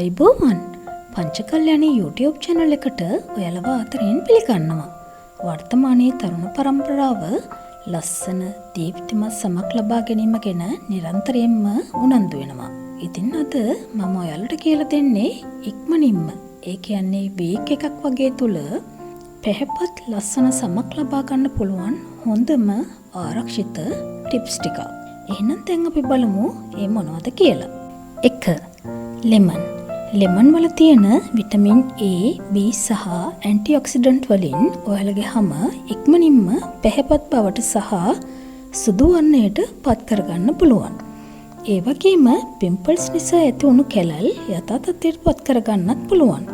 ආයුබෝවන් පංචකල්‍යාණී YouTube channel එකට ඔයාලව ආදරයෙන් පිළිගන්නවා. වර්තමානයේ තරුණ පරම්පරාව ලස්සන දීප්තිමත් සමක් ලබා ගැනීම ගැන නිරන්තරයෙන්ම උනන්දු වෙනවා. ඉතින් අද මම ඔයාලට කියලා දෙන්නේ ඉක්මනින්ම ඒ කියන්නේ වීක් එකක් වගේ තුල පැහැපත් ලස්සන සමක් ලබා ගන්න පුළුවන් හොඳම ආරක්ෂිත ටිප්ස් ටිකක්. එහෙනම් දැන් අපි බලමු ඒ මොනවද කියලා. 1. ලෙමන් වල තියෙන විටමින් A, B සහ ඇන්ටිऑක්සිඩන්ට් වලින් ඔයාලගේ හම ඉක්මනින්ම පැහැපත් බවට සහ සුදු වර්ණයට පත් කරගන්න පුළුවන්. ඒ වගේම පිම්පල්ස් නිසා ඇති වුණු කැලල් යථා තත්ත්වයට පත් කරගන්නත් පුළුවන්.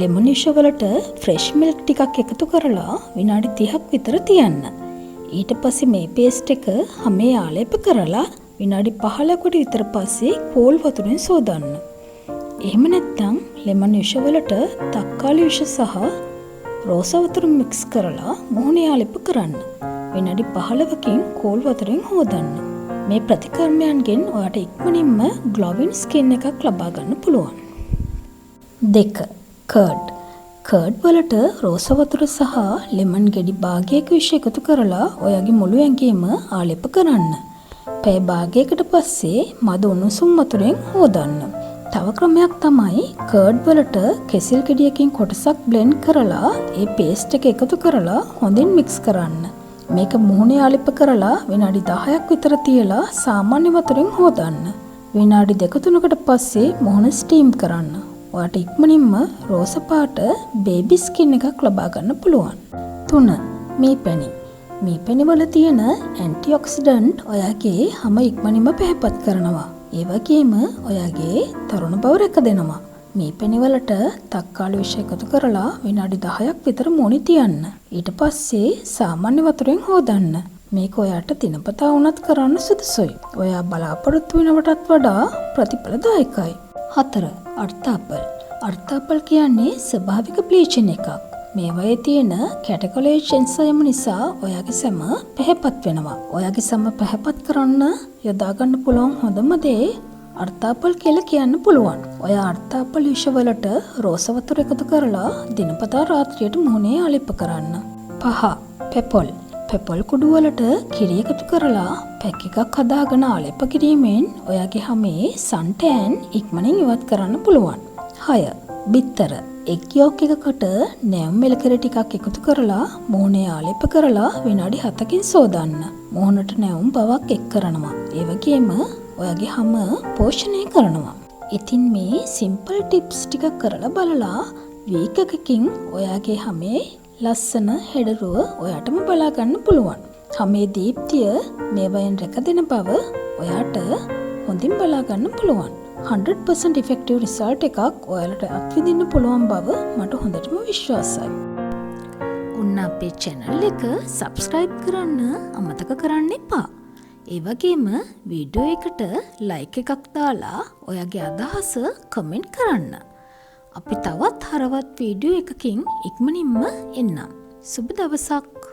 ලෙමන් යුෂ වලට ෆ්‍රෙෂ් මිල්ක් ටිකක් එකතු කරලා විනාඩි 30ක් විතර තියන්න. ඊට පස්සේ මේ පේස්ට් එක හැමේ ආලේප කරලා විනාඩි 15කට විතර පස්සේ කෝල් වතුරෙන් සෝදන්න. එහෙම නැත්නම් ලෙමන් යුෂ වලට තක්කාලි යුෂ සහ රෝසා වතුර මික්ස් කරලා මුහුණේ ආලේප කරන්න. විනාඩි 15කින් කෝල් වතුරෙන් හොදන්න. මේ ප්‍රතිකර්මයන්ගෙන් ඔයාට ඉක්මනින්ම ග්ලෝවින් ස්කින් එකක් ලබා ගන්න පුළුවන්. 2. කර්ඩ් වලට රෝසා වතුර සහ ලෙමන් ගෙඩි භාගයක විෂ එකතු කරලා ඔයාගේ මුළු ඇඟේම ආලේප කරන්න. පැය භාගයකට පස්සේ මද උණුසුම් වතුරෙන් හොදන්න. තව ක්‍රමයක් තමයි කර්ඩ් වලට කෙසිල් ගෙඩියකින් කොටසක් බ්ලෙන්ඩ් කරලා ඒ පේස්ට් එක එකතු කරලා හොඳින් මික්ස් කරන්න. මේක මුහුණේ ආලේප කරලා විනාඩි 10ක් විතර තියලා සාමාන්‍ය වතුරෙන් හොදන්න. විනාඩි 2-3කට පස්සේ මුහුණ ස්ටීම් කරන්න. ඔයාට ඉක්මනින්ම රෝස පාට බේබි ස්කින් එකක් ලබා ගන්න පුළුවන්. 3. මීපැණි වල තියෙන ඇන්ටිऑක්සිඩන්ට් ඔයාගේ හැම ඉක්මනින්ම පැහැපත් කරනවා. ඒ වගේම ඔයාගේ තරුණ බව රැක දෙනවා. මීපැණි වලට තක්කාලි විෂ එකතු කරලා විනාඩි 10ක් විතර මුණි තියන්න. ඊට පස්සේ සාමාන්‍ය වතුරෙන් හොදන්න. මේක ඔයාට දිනපතා වුණත් කරන්න සුදුසුයි. ඔයා බලාපොරොත්තු වෙනවටත් වඩා ප්‍රතිඵලදායකයි. 4. අර්ථාපල් කියන්නේ ස්වභාවික බ්ලීචින් එකක්. මේවයේ තියෙන කැටකොලේජ් එන්සයිම් නිසා ඔයාගේ සම පැහැපත් වෙනවා. ඔයාගේ සම පැහැපත් කරන්න යොදා ගන්න පුළුවන් හොඳම දේ අර්ථාපල් කියලා කියන්න පුළුවන්. ඔයා අර්ථාපල් යුෂ වලට රෝස වතුර එකතු කරලා දිනපතා රාත්‍රියට මුහුණේ ආලේප කරන්න. 5. පෙපල් කුඩු වලට කිරි එකතු කරලා පැක් එකක් හදාගෙන ආලේප කිරීමෙන් ඔයාගේ හැමේ සන් ටෑන් ඉක්මනින් ඉවත් කරන්න පුළුවන්. 6. බිත්තර එක් යෝක් එකකට නැවුම් මෙලකර ටිකක් එකතු කරලා මුහුණේ ආලේප කරලා විනාඩි 7කින් සෝදන්න. මුහුණට නැවුම් බවක් එක් කරනවා. ඒ වගේම ඔයාගේ හැම පෝෂණය කරනවා. ඉතින් මේ සිම්පල් ටිප්ස් ටික කරලා බලලා වීක් එකකින් ඔයාගේ හැමේ ලස්සන හෙඩරුව ඔයාටම බලා ගන්න පුළුවන්. හැමේ දීප්තිය මේවයෙන් රැක දෙන බව ඔයාට හොඳින් බලා ගන්න පුළුවන්. 100% effective result එකක් ඔයාලට අත්විඳින්න පුළුවන් බව මට හොඳටම විශ්වාසයි. උන්න අපේ channel එක subscribe කරන්න අමතක කරන්න එපා. ඒ වගේම වීඩියෝ එකට like එකක් දාලා ඔයාගේ අදහස comment කරන්න. අපි තවත් හරවත් වීඩියෝ එකකින් ඉක්මනින්ම එන්නම්. සුබ දවසක්.